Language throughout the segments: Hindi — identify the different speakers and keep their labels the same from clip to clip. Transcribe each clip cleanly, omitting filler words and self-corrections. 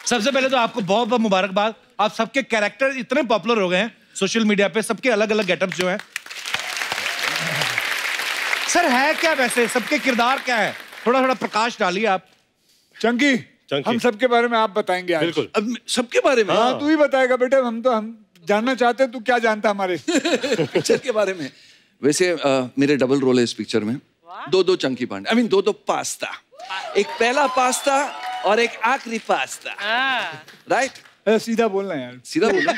Speaker 1: सबसे पहले तो आपको बहुत बहुत मुबारकबाद। आप सबके कैरेक्टर इतने पॉपुलर हो गए हैं सोशल मीडिया पे, सबके अलग अलग गेटअप्स जो हैं। सर है क्या वैसे, सबके किरदार क्या है, थोड़ा थोड़ा प्रकाश डालिए आप।
Speaker 2: चंकी, हम सबके बारे में आप बताएंगे आज।
Speaker 3: बिल्कुल।
Speaker 1: अब सबके बारे में?
Speaker 2: हाँ, तू ही बताएगा बेटे, हम जानना चाहते हैं तू क्या जानता हमारे
Speaker 4: पिक्चर के बारे में। वैसे मेरे डबल रोल है इस पिक्चर में, दो चंकी पांडे, आई मीन दो पास्ता, एक पहला पास्ता और एक आखिरी पास्ता, राइट?
Speaker 2: सीधा बोलना यार,
Speaker 4: सीधा बोलना।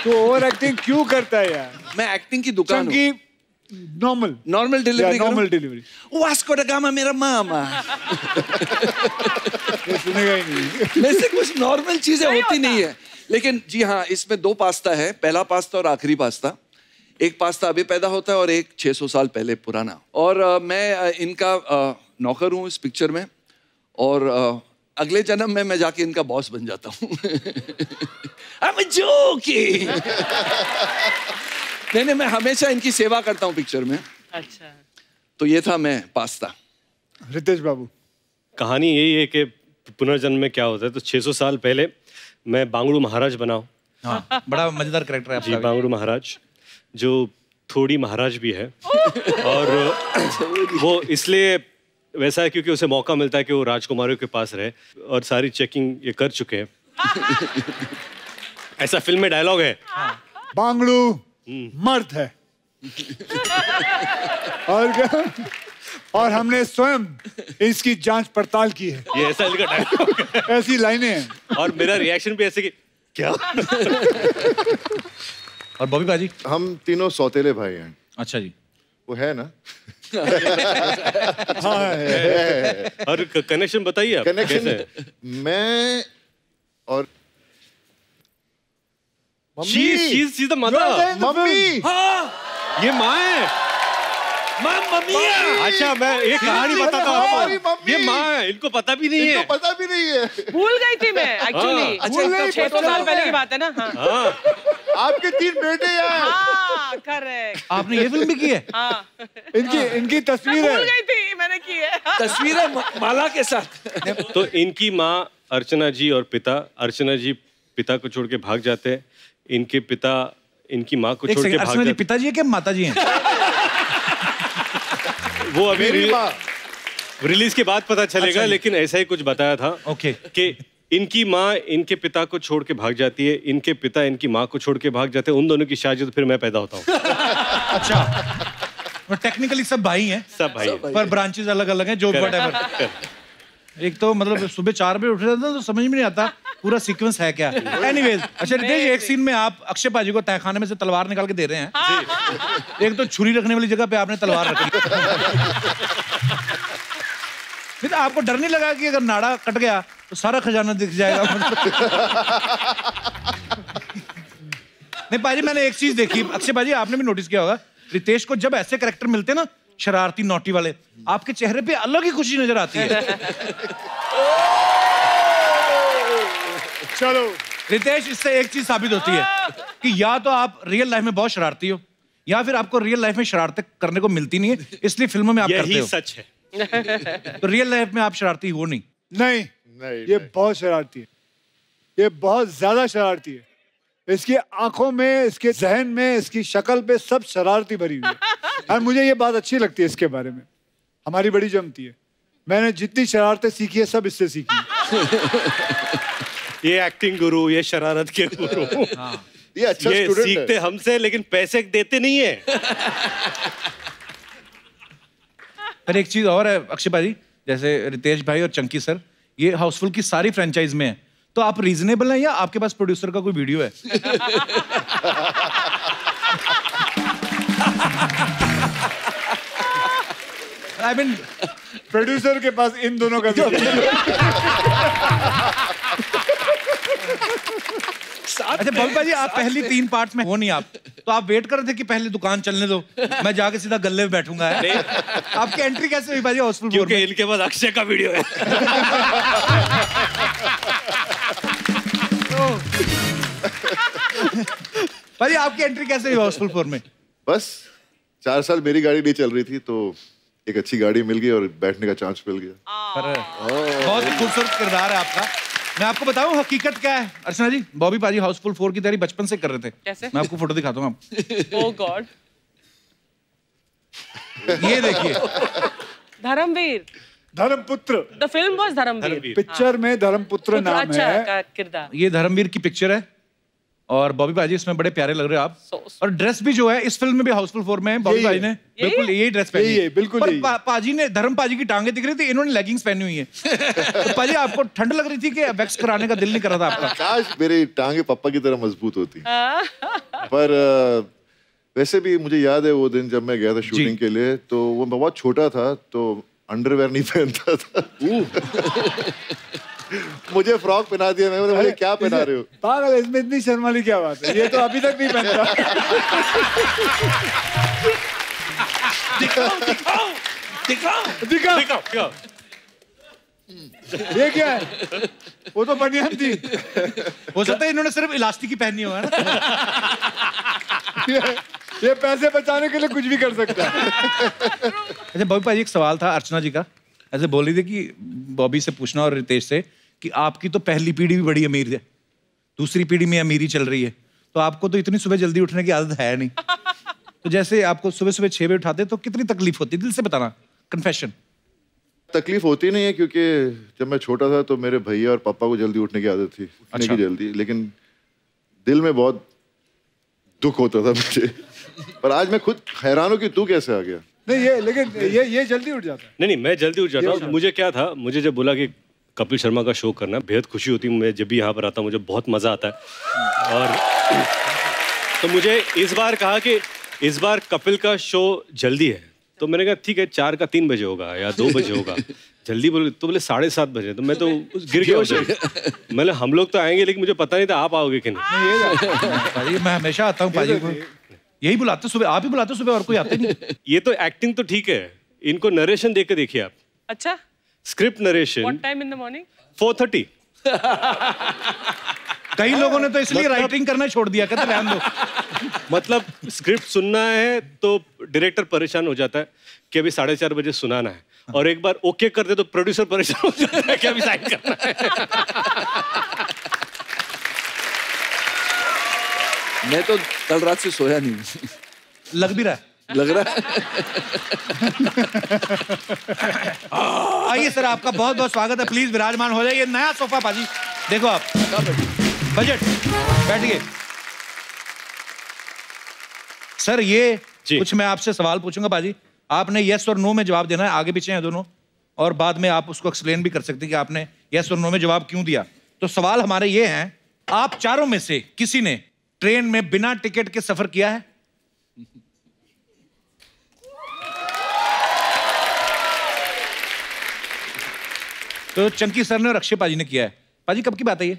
Speaker 2: तू ओवर एक्टिंग क्यों करता है यार?
Speaker 4: मैं एक्टिंग की दुकान हूँ।
Speaker 2: Chunky normal delivery.
Speaker 4: वास्को दा गामा मेरा मामा।
Speaker 2: सुनेगा ही नहीं।
Speaker 4: वैसे कुछ नॉर्मल चीजें होती नहीं है, लेकिन जी हाँ, इसमें दो पास्ता है, पहला पास्ता और आखिरी पास्ता। एक पास्ता अभी पैदा होता है और एक 600 साल पहले पुराना। और मैं इनका नौकर हूँ इस पिक्चर में, और अगले जन्म में मैं जाके इनका बॉस बन जाता हूँ। I'm joking। नहीं, मैं हमेशा इनकी सेवा करता हूँ पिक्चर में।
Speaker 5: अच्छा,
Speaker 4: तो ये था मैं पास्ता।
Speaker 2: रितेश बाबू,
Speaker 3: कहानी यही है कि पुनर्जन्म में क्या होता है। तो 600 साल पहले मैं बांगड़ू महाराज बना हूँ।
Speaker 1: हाँ, बड़ा मजेदार कैरेक्टर है
Speaker 3: जी, बांगड़ू महाराज, जो थोड़ी महाराज भी है। और वो इसलिए वैसा है क्योंकि उसे मौका मिलता है कि वो राजकुमारियों के पास रहे, और सारी चेकिंग ये कर चुके हैं। ऐसा फिल्म में डायलॉग है।
Speaker 2: बांगड़ू मर्द है और क्या, और हमने स्वयं इसकी जांच पड़ताल की है।
Speaker 3: ये ऐसा इनका डायलॉग है।
Speaker 2: ऐसी लाइनें हैं।
Speaker 3: और मेरा रिएक्शन भी ऐसे कि क्या।
Speaker 1: और बॉबी बाजी?
Speaker 6: हम तीनों सौतेले भाई हैं।
Speaker 1: अच्छा जी।
Speaker 6: वो है ना?
Speaker 2: हाँ है।
Speaker 3: और कनेक्शन बताइए आप।
Speaker 6: कनेक्शन मैं और
Speaker 3: She's the mother।
Speaker 6: मम्मी।
Speaker 4: हाँ,
Speaker 3: ये माँ है।
Speaker 4: मम्मी है।
Speaker 3: अच्छा, मैं एक कहानी बताता हूँ। ये माँ है, इनको पता भी नहीं है।
Speaker 6: पता भी नहीं है।
Speaker 5: भूल गई थी मैं एक्चुअली।
Speaker 4: अच्छा,
Speaker 5: 600 साल पहले की बात है ना? हाँ,
Speaker 6: आपके 3 बेटे हैं।
Speaker 5: हाँ, करेक्ट।
Speaker 1: आपने ये फिल्म भी की है?
Speaker 5: हाँ,
Speaker 2: इनकी तस्वीर है।
Speaker 5: भूल गई थी, मैंने की है।
Speaker 4: तस्वीर है माला के साथ।
Speaker 3: तो इनकी माँ अर्चना जी और पिता, अर्चना जी पिता को छोड़ के भाग जाते हैं, इनके पिता इनकी माँ को छोड़ के भाग जाते हैं।
Speaker 1: पिताजी है क्या माताजी हैं?
Speaker 3: वो अभी रिलीज के बाद पता चलेगा। अच्छा, लेकिन ऐसा ही कुछ बताया था।
Speaker 1: ओके।
Speaker 3: कि इनकी माँ इनके पिता को छोड़ के भाग जाती है, इनके पिता इनकी माँ को छोड़ के भाग जाते हैं, उन दोनों की शादी, तो फिर मैं पैदा होता हूँ।
Speaker 1: अच्छा, टेक्निकली सब भाई हैं।
Speaker 3: सब भाई हैं,
Speaker 1: पर ब्रांचेस अलग अलग हैं, जो व्हाटएवर। एक तो मतलब सुबह 4 बजे उठ रहे थे तो समझ में नहीं आता पूरा सीक्वेंस है क्या। एनीवेज, अच्छा रितेश, एक सीन में आप अक्षय पाजी को तहखाने में से तलवार निकाल के दे रहे हैं। एक तो छुरी रखने वाली जगह पे आपने तलवार रखी। फिर आपको डर नहीं लगा कि अगर नाड़ा कट गया तो सारा खजाना दिख जाएगा? नहीं पाजी, मैंने एक चीज देखी, अक्षय पाजी आपने भी नोटिस किया होगा, रितेश को जब ऐसे कैरेक्टर मिलते हैं ना, शरारती नोटी वाले, आपके चेहरे पे अलग ही खुशी नजर आती है।
Speaker 2: चलो
Speaker 1: रितेश, इससे एक चीज साबित होती है कि या तो आप रियल लाइफ में बहुत शरारती हो, या फिर आपको रियल लाइफ में शरारतें करने को मिलती नहीं है, इसलिए फिल्मों में आप करते हो।
Speaker 3: यही सच है।
Speaker 1: तो रियल लाइफ में आप शरारती हो नहीं?
Speaker 2: नहीं, ये बहुत शरारती है, ये बहुत ज्यादा शरारती है। इसकी आंखों में, इसके जहन में, इसकी शक्ल पे सब शरारती भरी हुई है। और मुझे ये बात अच्छी लगती है इसके बारे में, हमारी बड़ी जमती है। मैंने जितनी शरारतें सीखी है सब इससे सीखी है।
Speaker 3: ये एक्टिंग गुरु, ये शरारत के गुरु।
Speaker 6: ये अच्छा स्टूडेंट है।
Speaker 3: सीखते हमसे, लेकिन पैसे देते नहीं है।
Speaker 1: पर एक चीज और है अक्षय भाई, जैसे रितेश भाई और चंकी सर, ये हाउसफुल की सारी फ्रेंचाइज में है, तो आप रीजनेबल हैं या आपके पास प्रोड्यूसर का कोई वीडियो है? आई मीन
Speaker 2: प्रोड्यूसर के पास इन दोनों का वीडियो।
Speaker 1: अच्छा बॉबी जी, आप पहली 3 पार्ट्स में हो नहीं आप, तो आप वेट कर रहे थे कि पहले दुकान चलने दो, मैं जाके सीधा गल्ले में बैठूंगा। आपकी एंट्री कैसे हुई भाई हाउसफुल?
Speaker 3: क्योंकि इनके पास अक्षय का वीडियो है।
Speaker 1: भाई आपकी एंट्री कैसे हुई हाउसफुल 4 में?
Speaker 6: बस 4 साल मेरी गाड़ी नहीं चल रही थी, तो एक अच्छी गाड़ी मिल गई और बैठने का चांस मिल गया।
Speaker 1: बहुत ही खूबसूरत किरदार है आपका। मैं आपको बताऊं हकीकत क्या है अर्चना जी, बॉबी पाजी हाउसफुल 4 की तैयारी बचपन से कर रहे थे।
Speaker 5: कैसे?
Speaker 1: मैं आपको फोटो दिखाता हूँ आप।
Speaker 5: Oh God.
Speaker 1: ये देखिए,
Speaker 5: Dharmveer.
Speaker 2: Dharmaputra.
Speaker 5: The film was Dharmveer.
Speaker 2: Picture में धर्मपुत्र नाम
Speaker 5: अच्छा
Speaker 2: है।
Speaker 5: का किरदार।
Speaker 1: ये धर्मवीर की पिक्चर है और बॉबी पाजी इसमें बड़े प्यारे लग रहे हो आप। और ड्रेस भी जो है इस फिल्म में भी हाउसफुल 4 में है, बॉबी पाजी ने बिल्कुल यही ड्रेस पहनी
Speaker 2: है, बिल्कुल
Speaker 1: पर
Speaker 2: यही।
Speaker 1: पाजी ने, धर्म पाजी की टांगे दिख रही थी, इन्होंने लेगिंग्स पहनी हुई है। तो पाजी आपको ठंड लग रही थी कि वैक्स कराने का दिल नहीं कर रहा था आपका?
Speaker 6: काश मेरी टांगे पापा की तरह मजबूत होती। पर वैसे भी मुझे याद है वो दिन जब मैं गया था शूटिंग के लिए, तो वो बहुत छोटा था तो अंडरवेयर नहीं पहनता था। मुझे फ्रॉक पहना दिया, मैं बोला क्या पहना रहे हो?
Speaker 2: पागल, इसमें इतनी शर्म वाली क्या बात है? ये तो अभी तक नहीं पहनता। दिखाओ। ये क्या है? वो तो बनियान थी।
Speaker 1: हो सकता है इन्होंने सिर्फ इलास्टिक ही पहनी हो, है ना?
Speaker 2: ये पैसे बचाने के लिए कुछ भी कर सकता है।
Speaker 1: अच्छा बॉबी पाजी, एक सवाल था अर्चना जी का, ऐसे बोल रही थी कि बॉबी से पूछना और रितेश से कि आपकी तो पहली पीढ़ी भी बड़ी अमीर है, दूसरी पीढ़ी में अमीरी चल रही है, तो आपको तो इतनी सुबह जल्दी उठने की आदत है नहीं। तो जैसे आपको सुबह सुबह 6 बजे उठाते तो कितनी तकलीफ होती, दिल से बताना, कन्फेशन।
Speaker 6: तकलीफ होती नहीं है क्योंकि जब मैं छोटा था तो मेरे भैया और पापा को जल्दी उठने की आदत थी, उठने की जल्दी, लेकिन दिल में बहुत दुख होता था मुझे। पर आज मैं खुद हैरान हूँ कि तू कैसे आ गया।
Speaker 2: नहीं लेकिन ये जल्दी उठ जाता है।
Speaker 3: नहीं, मैं जल्दी उठ जाता हूँ। मुझे क्या था, मुझे जब बोला कि कपिल शर्मा का शो करना, बेहद खुशी होती है। मैं जब भी यहाँ पर आता हूँ मुझे बहुत मजा आता है। और तो मुझे इस बार कहा कि इस बार कपिल का शो जल्दी है, तो मैंने कहा ठीक है 4 का 3 बजे होगा या 2 बजे होगा। जल्दी बोले तो बोले 7:30 बजे, तो मैं तो गिर गया। मैंने हम लोग तो आएंगे, लेकिन मुझे पता नहीं था आप आओगे कि नहीं।
Speaker 1: मैं हमेशा आता हूँ पाजी को, यही बुलाते सुबह, आप ही बुलाते सुबह, और कोई आता नहीं।
Speaker 3: ये तो एक्टिंग तो ठीक है, इनको नरेशन देख के देखिए आप।
Speaker 5: अच्छा,
Speaker 3: script narration.
Speaker 5: What time in the morning?
Speaker 3: 4:30।
Speaker 1: कई लोगों ने तो इसलिए राइटिंग करना छोड़ दिया, कहते रहने दो।
Speaker 3: मतलब स्क्रिप्ट सुनना है तो डायरेक्टर परेशान हो जाता है कि अभी 4:30 बजे सुनाना है, और एक बार ओके कर दे तो प्रोड्यूसर परेशान हो जाता है कि अभी साइन करना है।
Speaker 4: मैं तो कल रात से सोया नहीं।
Speaker 1: लग भी रहा है।
Speaker 4: लग रहा है।
Speaker 1: आइए सर, आपका बहुत बहुत स्वागत है, प्लीज विराजमान हो जाइए। नया सोफा पाजी, देखो आप, बजट, बैठिए। सर ये कुछ मैं आपसे सवाल पूछूंगा पाजी, आपने यस और नो में जवाब देना है, आगे पीछे हैं दोनों, और बाद में आप उसको एक्सप्लेन भी कर सकते हैं कि आपने यस और नो में जवाब क्यों दिया। तो सवाल हमारे ये हैं, आप चारों में से किसी ने ट्रेन में बिना टिकट के सफर किया है? तो चंकी सर ने और अक्षय पाजी ने किया है। पाजी कब की बात है ये?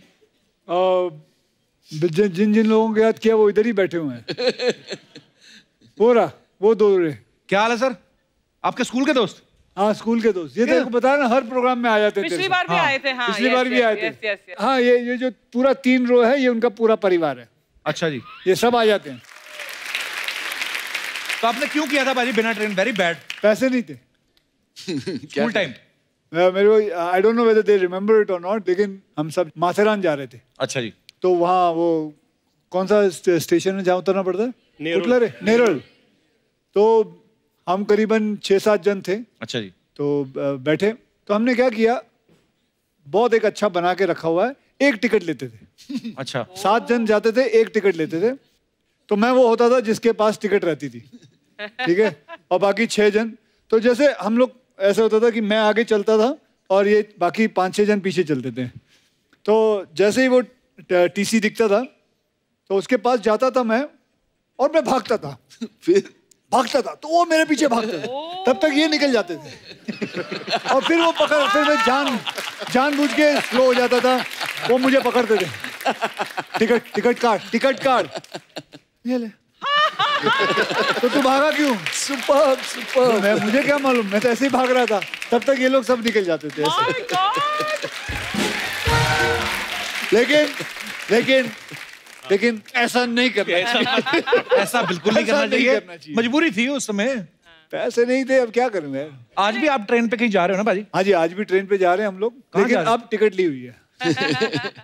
Speaker 2: जिन जिन लोगों के याद किया वो इधर ही बैठे हुए हैं। वो दो रहे।
Speaker 1: क्या हाल है सर, आपके स्कूल के दोस्त?
Speaker 2: हाँ, स्कूल के दोस्त। ये तेरे को पता है ना, हर प्रोग्राम में आ जाते थे।
Speaker 5: पिछली बार भी आए थे। हाँ,
Speaker 2: पिछली बार भी आए थे। हाँ, ये जो पूरा 3 रो है, ये उनका पूरा परिवार है।
Speaker 1: अच्छा जी,
Speaker 2: ये सब आ जाते हैं।
Speaker 1: तो आपने क्यों किया था पाजी बिना ट्रेन? Very bad.
Speaker 2: पैसे नहीं थे।
Speaker 1: स्कूल टाइम
Speaker 2: मेरे को I don't know whether they remember it और नॉट, लेकिन हम सब माथेरान जा रहे थे।
Speaker 1: अच्छा जी।
Speaker 2: तो वहाँ वो कौन सा स्टेशन में जहाँ उतरना पड़ता है? नेरल। तो हम करीबन 6-7 जन थे।
Speaker 1: अच्छा जी।
Speaker 2: तो बैठे, तो हमने क्या किया, बहुत एक अच्छा बना के रखा हुआ है, एक टिकट लेते थे।
Speaker 1: अच्छा।
Speaker 2: 7 जन जाते थे, एक टिकट लेते थे। तो मैं वो होता था जिसके पास टिकट रहती थी, ठीक है, और बाकी 6 जन। तो जैसे हम लोग, ऐसा होता था कि मैं आगे चलता था और ये बाकी 5-6 जन पीछे चलते थे। तो जैसे ही वो टीसी दिखता था तो उसके पास जाता था मैं, और मैं भागता था। फिर भागता था तो वो मेरे पीछे भागते थे, तब तक ये निकल जाते थे। और फिर वो फिर मैं जानबूझ के स्लो हो जाता था, वो मुझे पकड़ते थे। टिकट कार्ड ये ले। तो तू भागा क्यों? सुपर। मुझे क्या मालूम, मैं तो ऐसे ही भाग रहा था। तब तक ये लोग सब निकल जाते थे ऐसे। लेकिन ऐसा नहीं करना,
Speaker 1: ऐसा बिल्कुल नहीं करना चाहिए। मजबूरी थी उस समय,
Speaker 2: पैसे नहीं थे, अब क्या करूं मैं।
Speaker 1: आज भी आप ट्रेन पे कहीं जा रहे हो ना भाजी?
Speaker 2: हाँ जी, आज भी ट्रेन पे जा रहे हैं हम लोग, लेकिन अब टिकट ली हुई है।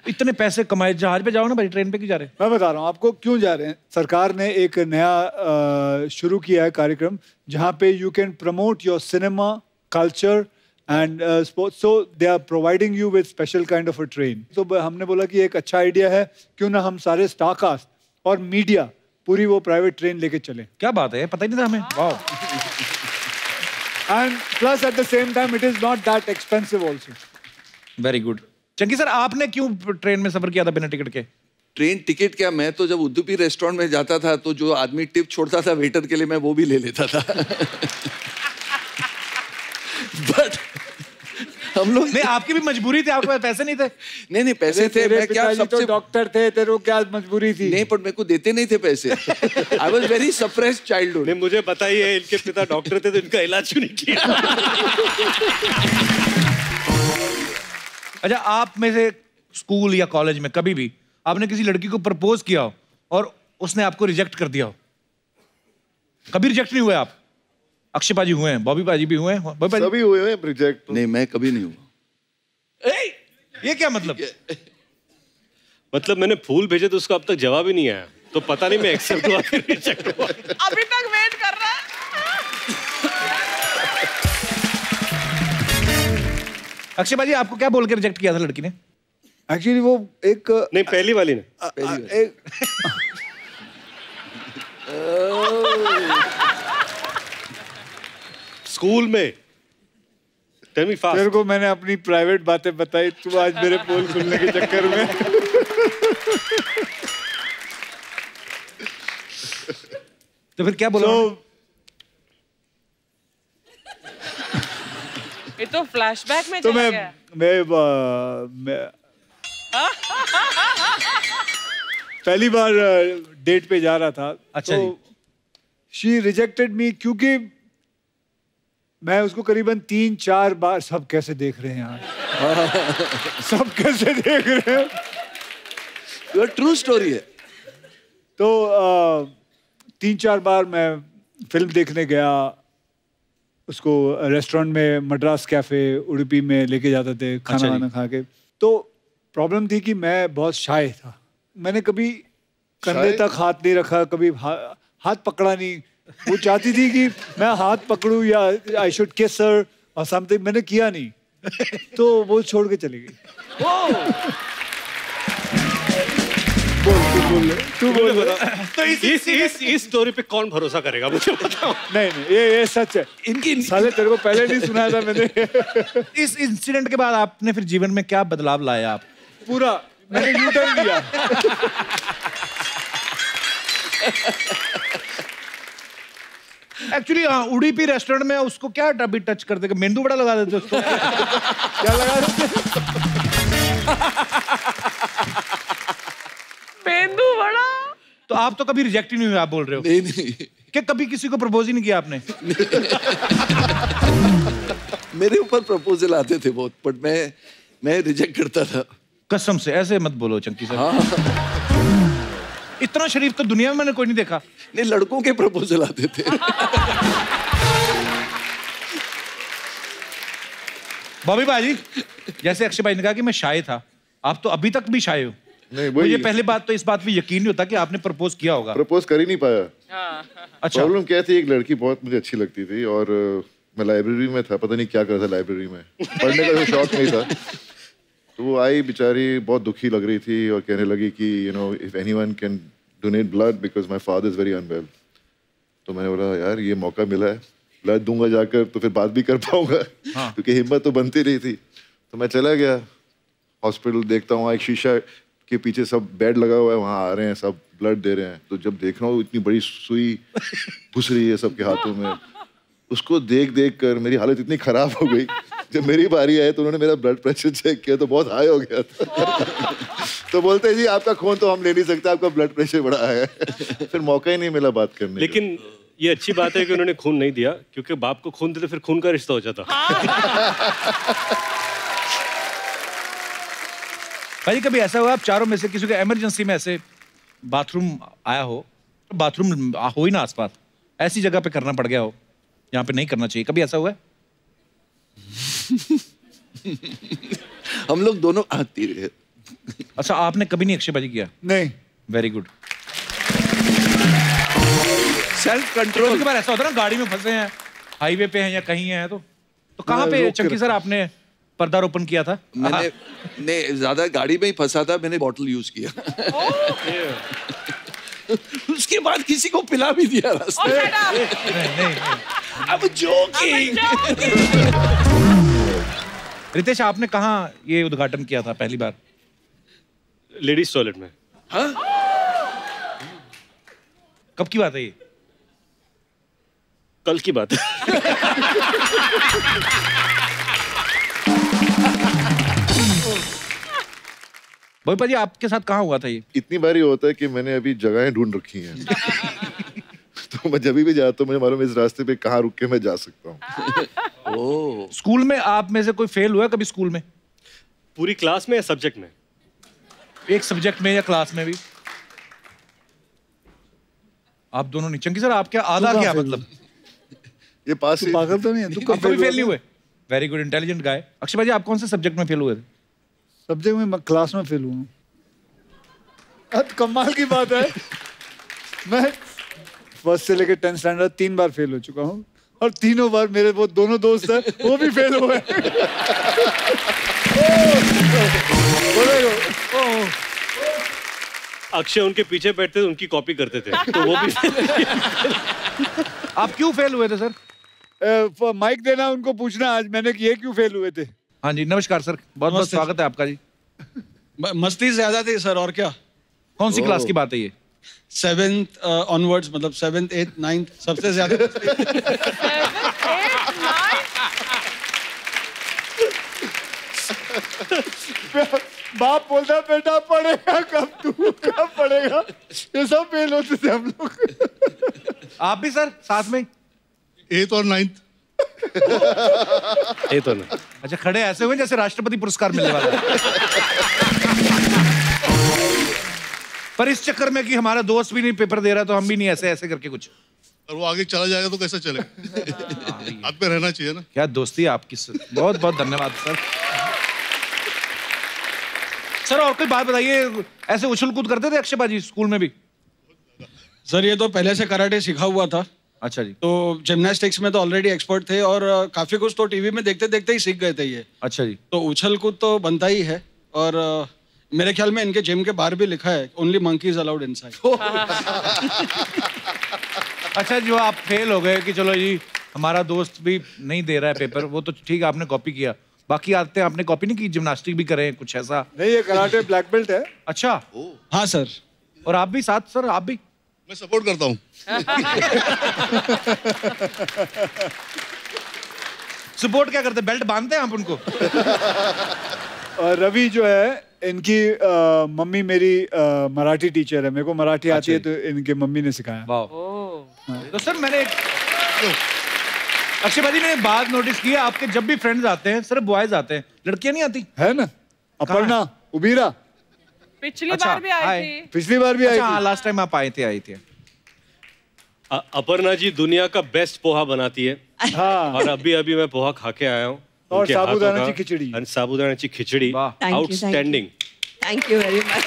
Speaker 1: इतने पैसे कमाए, जहाज पे जाओ ना भाई, ट्रेन पे क्यों जा रहे?
Speaker 2: मैं बता रहा हूँ आपको क्यों जा रहे हैं। सरकार ने एक नया शुरू किया है कार्यक्रम जहाँ पे you can promote your cinema culture and sports, so they are providing you with special kind of a train. तो हमने बोला कि एक अच्छा आइडिया है, क्यों ना हम सारे स्टारकास्ट और मीडिया पूरी वो प्राइवेट ट्रेन लेके चले।
Speaker 1: क्या बात है, पता ही नहीं था हमें। वाह।
Speaker 2: And plus at the same time it is not that expensive also.
Speaker 1: Very good. Chunky sir, आपने क्यों ट्रेन में सफर किया था बिना टिकट के?
Speaker 4: ट्रेन टिकट क्या, मैं तो जब उडुपी रेस्टोरेंट में जाता था तो जो आदमी टिप छोड़ता था वेटर के लिए, मैं वो भी ले लेता था। बट हम लोग
Speaker 1: नहीं, आपकी भी मजबूरी थी, आपके पास पैसे नहीं थे?
Speaker 4: नहीं पैसे थे, मैं क्या सबसे
Speaker 2: डॉक्टर थे, तेरे को क्या मजबूरी थी?
Speaker 4: नहीं, पर मेरे को देते नहीं थे पैसे। I was very suppressed childhood.
Speaker 3: नहीं, मुझे पता ही है इनके पिता डॉक्टर थे, तो इनका इलाज क्यों नहीं किया?
Speaker 1: अच्छा, आप में से स्कूल या कॉलेज में कभी भी आपने किसी लड़की को प्रपोज किया हो और उसने आपको रिजेक्ट कर दिया हो? कभी रिजेक्ट नहीं हुए आप? अक्षय पाजी हुए हैं, बॉबी पाजी भी हुए हैं, बॉबी पाजी
Speaker 6: सभी हुए हैं रिजेक्ट।
Speaker 4: नहीं, मैं कभी नहीं हुआ।
Speaker 1: ये क्या मतलब?
Speaker 3: मतलब मैंने फूल भेजे तो उसका अब तक जवाब ही नहीं आया, तो पता नहीं मैं एक्सेप्ट हुआ कि रिजेक्ट हुआ।
Speaker 5: अभी तक वेट कर रहा है।
Speaker 1: अक्षय पाजी, आपको क्या बोल के रिजेक्ट किया था लड़की ने?
Speaker 2: एक्चुअली वो एक
Speaker 3: नहीं, पहली वाली ने। स्कूल में। Tell me fast.
Speaker 2: तेरे को मैंने अपनी प्राइवेट बातें बताई, तू आज मेरे पोल खुलने के चक्कर में।
Speaker 1: तो फिर क्या बोला?
Speaker 5: ये तो फ्लैशबैक में
Speaker 2: तो
Speaker 5: चला
Speaker 2: मैं
Speaker 5: गया।
Speaker 2: पहली बार डेट पे जा रहा था।
Speaker 1: अच्छा
Speaker 2: तो शी रिजेक्टेड मी क्योंकि मैं उसको करीबन 3-4 बार, सब कैसे देख रहे हैं यार, सब कैसे देख रहे हैं,
Speaker 4: ये ट्रू स्टोरी है।
Speaker 2: तो 3-4 बार मैं फिल्म देखने गया, उसको रेस्टोरेंट में, मद्रास कैफे उडुपी में लेके जाते थे खाना वाना खा के। तो प्रॉब्लम थी कि मैं बहुत शाय था, मैंने कभी कंधे तक हाथ नहीं रखा, कभी हाथ पकड़ा नहीं। वो चाहती थी कि मैं हाथ पकड़ूं या आई शुड किस हर और समथिंग, मैंने किया नहीं, तो वो छोड़ के चली गई। तू बोल।
Speaker 3: तो इस स्टोरी पे कौन भरोसा करेगा, मुझे बताओ।
Speaker 2: नहीं, ये सच है। इनकी साले तेरे को पहले नहीं सुनाया था मैंने।
Speaker 1: इस इंसिडेंट के बाद आपने फिर जीवन में क्या बदलाव लाया? आप
Speaker 2: पूरा मैंने यू टर्न लिया।
Speaker 1: एक्चुअली उडुपी रेस्टोरेंट में उसको क्या अभी टच कर देगा, मेंदू बड़ा लगा देते उसको। क्या लगा देते?
Speaker 5: मेंदू बड़ा।
Speaker 1: तो आप तो कभी रिजेक्ट ही नहीं हुए, आप बोल रहे हो?
Speaker 4: नहीं।
Speaker 1: कि कभी किसी को प्रपोज ही नहीं किया आपने?
Speaker 4: मेरे ऊपर प्रपोजल आते थे बहुत, बट मैं रिजेक्ट करता था।
Speaker 1: कसम से ऐसे मत बोलो चंकी सर। इतना शरीफ तो दुनिया में मैंने कोई नहीं देखा।
Speaker 4: नहीं, लड़कों के प्रपोजल आते थे।
Speaker 1: बॉबी भाजी, जैसे अक्षय भाई ने कहा कि मैं शाय था, आप तो अभी तक भी शाय हो।
Speaker 6: नहीं,
Speaker 1: मुझे पहली बात तो इस बात पे यकीन नहीं होता कि आपने प्रपोज किया होगा।
Speaker 6: प्रपोज कर ही नहीं पाया।
Speaker 1: अच्छा।
Speaker 6: प्रॉब्लम क्या थी, एक लड़की बहुत मुझे अच्छी लगती थी और मैं लाइब्रेरी में था, पता नहीं क्या कर रहा था लाइब्रेरी में, पढ़ने का कोई शौक नहीं था। तो वो आई बेचारी, बहुत दुखी लग रही थी और कहने लगी कि you know if anyone can donate blood because my father is very unwell. तो मैंने बोला यार ये मौका मिला है, ब्लड दूंगा जाकर तो फिर बात भी कर पाऊंगा। क्योंकि हिम्मत तो बनती रही थी। तो मैं चला गया हॉस्पिटल, देखता हूँ एक शीशा के पीछे सब बेड लगा हुआ है, वहाँ आ रहे हैं सब ब्लड दे रहे हैं। तो जब देख रहा हूँ इतनी बड़ी सुई घुस रही है सबके हाथों में, उसको देख देख कर मेरी हालत इतनी खराब हो गई। जब मेरी बारी आई तो उन्होंने मेरा ब्लड प्रेशर चेक किया तो बहुत हाई हो गया था। तो बोलते हैं जी आपका खून तो हम ले नहीं सकते, आपका ब्लड प्रेशर बड़ा है। फिर मौका ही नहीं मिला बात करने।
Speaker 3: लेकिन ये अच्छी बात है कि उन्होंने खून नहीं दिया, क्योंकि बाप को खून देते फिर खून का रिश्ता हो जाता।
Speaker 1: भाई कभी ऐसा हुआ आप चारों में से किसी को इमरजेंसी में ऐसे बाथरूम आया हो, बाथरूम हो ही ना आसपास, ऐसी जगह पे करना पड़ गया हो जहाँ पे नहीं करना चाहिए, कभी ऐसा हुआ है?
Speaker 4: हम लोग दोनों आती है।
Speaker 1: अच्छा, आपने कभी नहीं अक्षयबाजी किया?
Speaker 2: नहीं।
Speaker 1: Very good.
Speaker 4: Self control.
Speaker 1: कई बार ऐसा होता है ना, गाड़ी में फंसे हैं, हाईवे पे हैं या कहीं हैं, तो कहाँ पे चंकी सर आपने पर्दारोपण किया था?
Speaker 4: मैंने ज्यादा गाड़ी में ही फंसा था, मैंने बॉटल यूज किया। उसके बाद किसी को पिला भी दिया रास्ते में। अब जोकिंग।
Speaker 1: रितेश, आपने कहाँ ये उद्घाटन किया था पहली बार?
Speaker 3: लेडीज टॉयलेट में।
Speaker 4: हाँ?
Speaker 1: कब की बात है ये?
Speaker 3: कल की बात है।
Speaker 1: भोपाल जी, आपके साथ कहाँ हुआ था ये?
Speaker 6: इतनी बार ये होता है कि मैंने अभी जगहें ढूंढ रखी हैं। तो मैं जब भी जाता हूँ मुझे मालूम है इस रास्ते पे कहाँ रुक के मैं जा सकता हूँ।
Speaker 4: ओह।
Speaker 1: स्कूल में आप में से कोई फेल हुआ कभी स्कूल में?
Speaker 3: पूरी क्लास में या सब्जेक्ट में?
Speaker 1: एक सब्जेक्ट में या क्लास में भी? आप दोनों नहीं। चंकी सर, आप क्या आधा क्या मतलब?
Speaker 6: ये पास ही
Speaker 2: पागल तो नहीं है तू?
Speaker 1: आप कभी फेल नहीं हुए? वेरी गुड, इंटेलिजेंट गाय। अक्षय भाई, आप कौन से सब्जेक्ट में फेल हुए थे?
Speaker 2: सब्जेक्ट में क्लास में फेल हुआ। कमाल की बात है, मैं फर्स्ट से लेकर 10th स्टैंडर्ड 3 बार फेल हो चुका हूँ, और तीनों बार मेरे वो दोनों दोस्त हैं वो भी फेल हुए।
Speaker 3: अक्षय उनके पीछे बैठते थे, उनकी कॉपी करते थे, तो वो भी।
Speaker 1: आप क्यों फेल हुए थे सर?
Speaker 2: माइक देना उनको पूछना आज मैंने कि ये क्यों फेल हुए थे।
Speaker 1: हाँ जी, नमस्कार सर, बहुत बहुत स्वागत है आपका जी।
Speaker 7: मस्ती ज्यादा थी सर, और क्या।
Speaker 1: कौन सी क्लास की बात है ये?
Speaker 7: 7th ऑनवर्ड्स, मतलब 7th 8th 9th सबसे ज्यादा।
Speaker 2: बाप बोलता बेटा पढ़ेगा कब, तू कब पढ़ेगा, ये सब फेल होते थे हम लोग।
Speaker 1: आप भी सर साथ में?
Speaker 8: 8th और 9th।
Speaker 3: ये तो ना।
Speaker 1: अच्छा, खड़े ऐसे हुए जैसे राष्ट्रपति पुरस्कार मिलने वाला है। पर इस चक्कर में कि हमारा दोस्त भी नहीं पेपर दे रहा तो हम भी नहीं, ऐसे ऐसे करके कुछ।
Speaker 8: और वो आगे चला जाएगा तो कैसे चलेगा? हाथ पे रहना चाहिए ना।
Speaker 1: क्या दोस्ती है आपकी सर, बहुत बहुत धन्यवाद सर। सर और कोई बात बताइए, ऐसे उछल कूद करते थे अक्षय बाजी स्कूल में भी?
Speaker 7: सर ये तो पहले से कराटे सीखा हुआ था।
Speaker 1: अच्छा जी।
Speaker 7: तो जिम्नास्टिक्स में तो ऑलरेडी एक्सपर्ट थे, और काफी कुछ तो टीवी में देखते देखते ही सीख गए थे ये।
Speaker 1: अच्छा जी।
Speaker 7: तो उछल कूद तो बनता ही है, और मेरे ख्याल में इनके जिम के बाहर भी लिखा है ओनली मंकीज अलाउड इनसाइड।
Speaker 1: अच्छा, जो आप फेल हो गए कि चलो जी हमारा दोस्त भी नहीं दे रहा है पेपर, वो तो ठीक है, आपने कॉपी किया, बाकी आते हैं आपने कॉपी नहीं की, जिम्नास्टिक भी करें कुछ ऐसा?
Speaker 2: नहीं, ये कराटे ब्लैक बेल्ट है।
Speaker 1: अच्छा।
Speaker 7: हाँ सर।
Speaker 1: और आप भी साथ सर, आप भी?
Speaker 8: मैं सपोर्ट करता हूँ।
Speaker 1: सपोर्ट क्या करते, बेल्ट बांधते हैं आप उनको?
Speaker 2: और रवि जो है इनकी मम्मी मेरी मराठी टीचर है, मेरे को मराठी आती है, तो इनके मम्मी ने सिखाया।
Speaker 1: वाह। तो सर मैंने अक्षय भाजी मैंने बात नोटिस की है, आपके जब भी फ्रेंड्स आते हैं सिर्फ बॉयज आते हैं, लड़कियां नहीं आती?
Speaker 2: है ना, अपर्णा, उबीरा
Speaker 5: पिछली बार भी आई थी।
Speaker 2: पिछली बार भी आई थी।
Speaker 1: लास्ट टाइम आप आए थे, आई थी।
Speaker 3: अपर्णा जी दुनिया का बेस्ट पोहा बनाती है।
Speaker 2: हाँ।
Speaker 3: और अभी अभी मैं पोहा खा के आया हूँ,
Speaker 2: और साबूदाना की खिचड़ी।
Speaker 3: साबूदाना की khichdi outstanding.
Speaker 9: Thank you very much.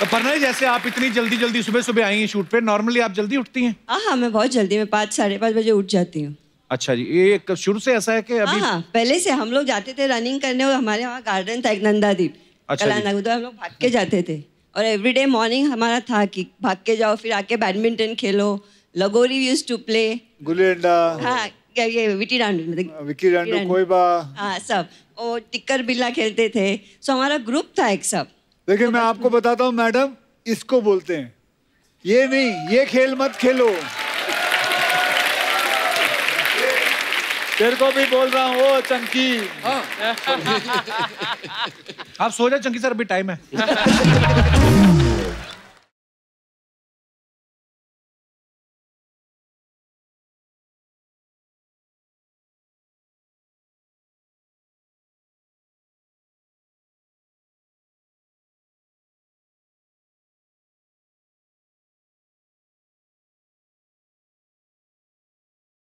Speaker 1: तो पर्णा जी, जैसे आप इतनी जल्दी जल्दी सुबह सुबह आई हैं शूट पे, नॉर्मली आप जल्दी उठती हैं?
Speaker 9: हाँ, मैं बहुत जल्दी, मैं 5 साढ़े 5 बजे उठ जाती हूँ।
Speaker 1: अच्छा जी, ये शुरू से ऐसा है कि अभी?
Speaker 9: हाँ, पहले से हम लोग जाते थे रनिंग करने, और हमारे वहाँ गार्डन था एक नंदादीप।
Speaker 1: अच्छा
Speaker 9: कलानगर, तो हम लोग भाग के जाते थे, और एवरीडे मॉर्निंग हमारा था कि भाग के जाओ, फिर आके बैडमिंटन खेलो, लगोरी used to play,
Speaker 2: gulli danda,
Speaker 9: हाँ ये विटी डांडू,
Speaker 2: विकी डांडू, कोईबा,
Speaker 9: हाँ सब, और टिक्कर बिल्ला खेलते थे। सो हमारा ग्रुप था एक सब।
Speaker 2: देखिए मैं आपको बताता हूँ मैडम, इसको बोलते हैं, ये नहीं, ये खेल मत खेलो। तेरे को भी बोल रहा हूँ, ओ चंकी।
Speaker 1: आप सो जाए चंकी सर, अभी टाइम है।